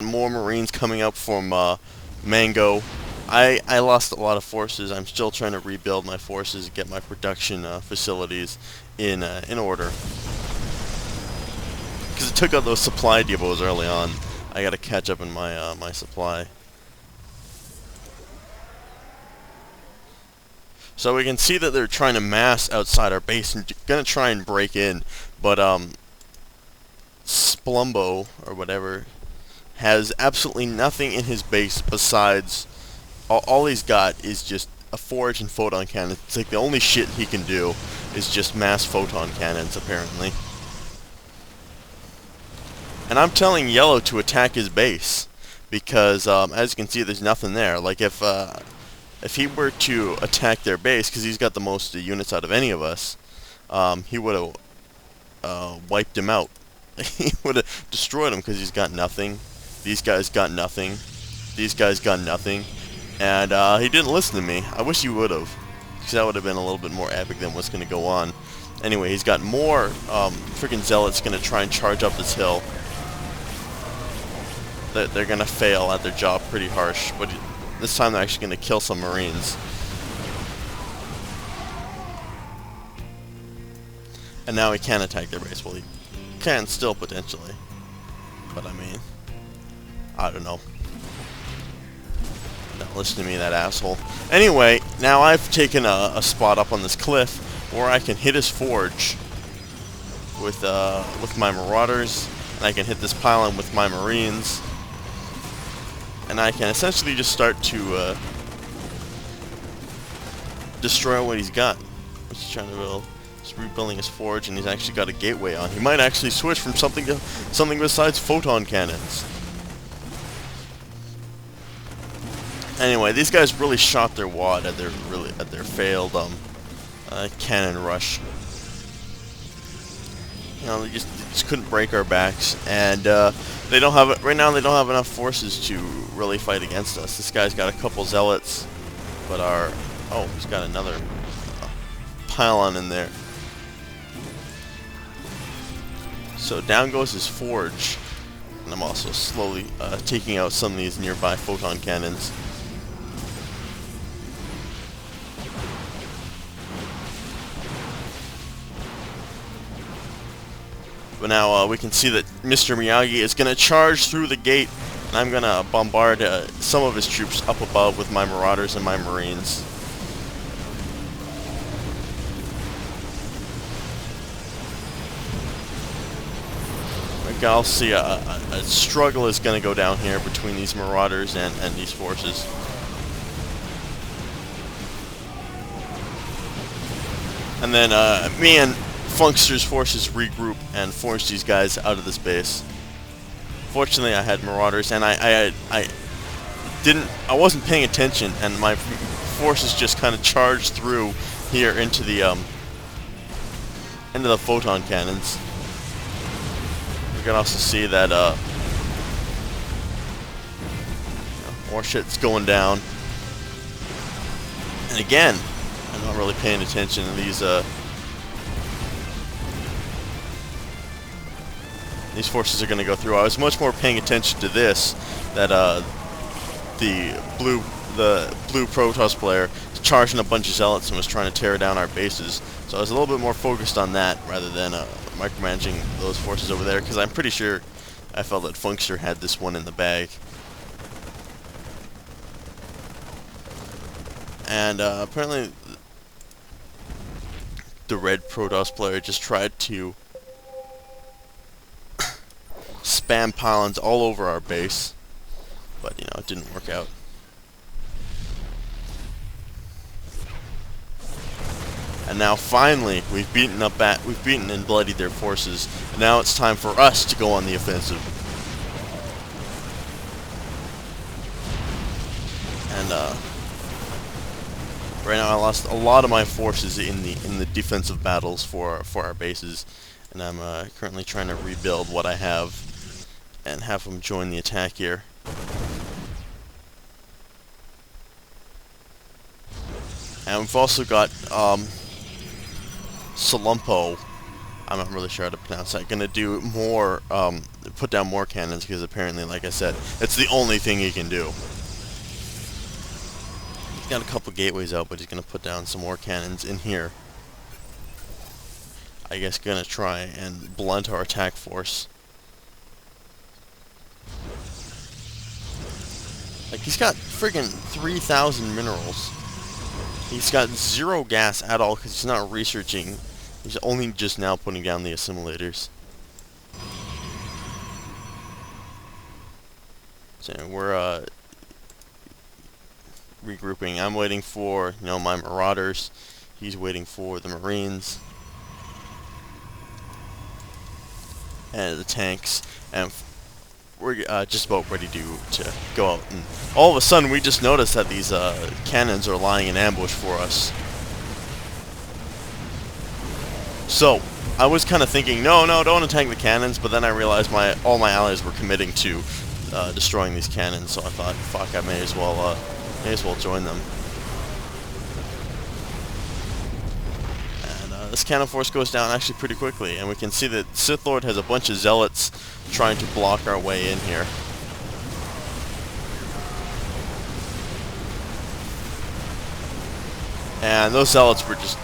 more Marines coming up from Mango. I lost a lot of forces. I'm still trying to rebuild my forces, get my production facilities in order. Because it took out those supply depots early on. I got to catch up in my my supply. So we can see that they're trying to mass outside our base and gonna try and break in, but Splumbo or whatever has absolutely nothing in his base besides all he's got is just a forge and photon cannon. It's like the only shit he can do is just mass photon cannons apparently. And I'm telling Yellow to attack his base because as you can see there's nothing there. Like if he were to attack their base, because he's got the most units out of any of us, he would have wiped him out. He would have destroyed him because he's got nothing. These guys got nothing. These guys got nothing. And he didn't listen to me. I wish he would have, because that would have been a little bit more epic than what's going to go on. Anyway, he's got more freaking zealots going to try and charge up this hill. They're going to fail at their job pretty harsh, but this time they're actually going to kill some Marines. And now he can attack their base. Well, he can still potentially. But I mean, I don't know. Don't listen to me, that asshole. Anyway, now I've taken a spot up on this cliff where I can hit his forge with my marauders, and I can hit this pylon with my Marines. And I can essentially just start to destroy what he's got. He's trying to build, he's rebuilding his forge, and he's actually got a gateway on. He might actually switch from something to something besides photon cannons. Anyway, these guys really shot their wad at their failed cannon rush. You know, they just couldn't break our backs, and they don't have right now. They don't have enough forces to really fight against us. This guy's got a couple zealots, but he's got another pylon in there. So down goes his forge, and I'm also slowly taking out some of these nearby photon cannons. But now we can see that Mr. Miyagi is going to charge through the gate, and I'm going to bombard some of his troops up above with my marauders and my Marines. I'll see a struggle is going to go down here between these marauders and these forces. And then me and Funkster's forces regroup and force these guys out of this base. Fortunately, I had marauders, and I wasn't paying attention, and my forces just kind of charged through here into the photon cannons. We can also see that more shit's going down. And again, I'm not really paying attention to these forces are going to go through. I was much more paying attention to this, that the blue Protoss player was charging a bunch of zealots and was trying to tear down our bases. So I was a little bit more focused on that rather than micromanaging those forces over there, because I'm pretty sure I felt that Funkster had this one in the bag. And apparently the red Protoss player just tried to spam pylons all over our base, but you know, it didn't work out. And now finally we've beaten and bloodied their forces, and now it's time for us to go on the offensive. And right now I lost a lot of my forces in the defensive battles for our bases, and I'm currently trying to rebuild what I have and have them join the attack here. And we've also got Salumpo I'm not really sure how to pronounce that. Gonna do more, put down more cannons, because apparently, like I said, it's the only thing he can do. He's got a couple gateways out, but he's gonna put down some more cannons in here. I guess gonna try and blunt our attack force. Like, he's got friggin' 3,000 minerals. He's got 0 gas at all because he's not researching. He's only just now putting down the assimilators. So we're regrouping. I'm waiting for, you know, my marauders. He's waiting for the marines and the tanks, and we're just about ready to go out. And all of a sudden, we just noticed that these cannons are lying in ambush for us. So I was kind of thinking, no, don't attack the cannons. But then I realized all my allies were committing to destroying these cannons. So I thought, fuck, I may as well join them. And this cannon force goes down actually pretty quickly, and we can see that Sith Lord has a bunch of zealots trying to block our way in here. And those zealots were just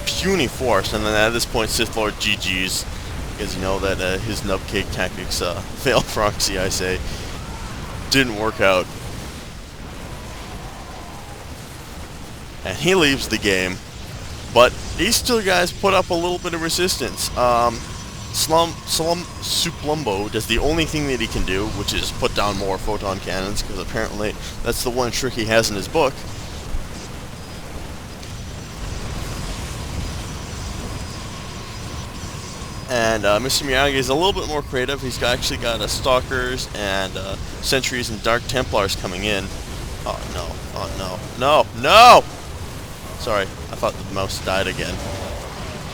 puny force, and then at this point Sith Lord GG's, because you know that his nubcake tactics, fail proxy I say, didn't work out. And he leaves the game, but these two guys put up a little bit of resistance. Suplumbo does the only thing that he can do, which is put down more photon cannons, because apparently that's the one trick he has in his book. And Mr. Miyagi is a little bit more creative. He's actually got stalkers and sentries and Dark Templars coming in. Oh no, oh no, no! Sorry, I thought the mouse died again.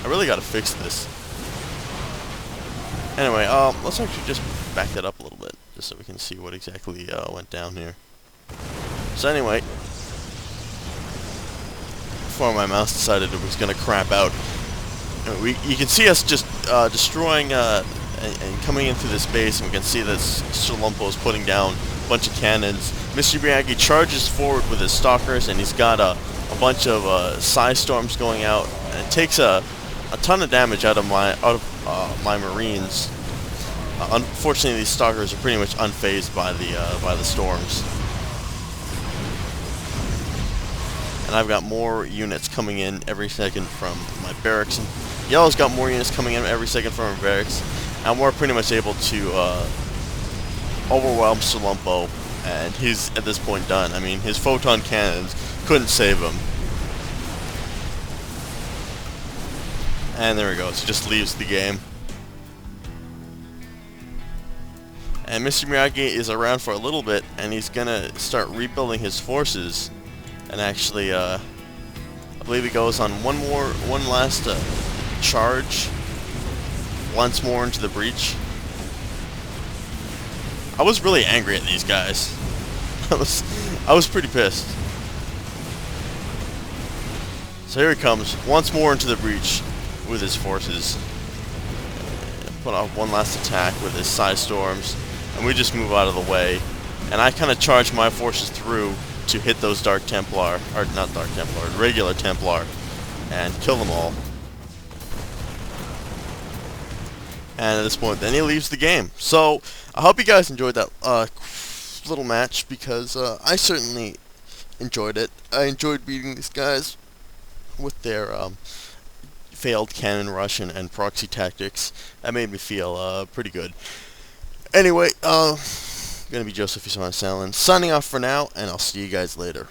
I really gotta fix this. Anyway, let's actually just back that up a little bit, just so we can see what exactly went down here. So anyway, before my mouse decided it was gonna crap out, you can see us just destroying and coming into this base, and we can see that Shalumpo is putting down a bunch of cannons. Mr. Miyagi charges forward with his stalkers, and he's got a bunch of psi storms going out, and it takes a ton of damage out of my marines. Unfortunately, these stalkers are pretty much unfazed by the storms. And I've got more units coming in every second from my barracks. And Yellow's got more units coming in every second from our barracks. And we're pretty much able to overwhelm Salumpo. And he's, at this point, done. I mean, his photon cannons couldn't save him. And there he goes. He just leaves the game. And Mr. Miyagi is around for a little bit, and he's gonna start rebuilding his forces. And actually, I believe he goes on one last charge, once more into the breach. I was really angry at these guys. I was pretty pissed. So here he comes, once more into the breach with his forces. Put off one last attack with his psi storms, and we just move out of the way. And I kind of charge my forces through to hit those Dark Templar, or not Dark Templar, regular Templar, and kill them all. And at this point, then he leaves the game. So, I hope you guys enjoyed that little match, because I certainly enjoyed it. I enjoyed beating these guys with their failed cannon rush and proxy tactics. That made me feel pretty good. Anyway, gonna be JosefVStalin signing off for now, and I'll see you guys later.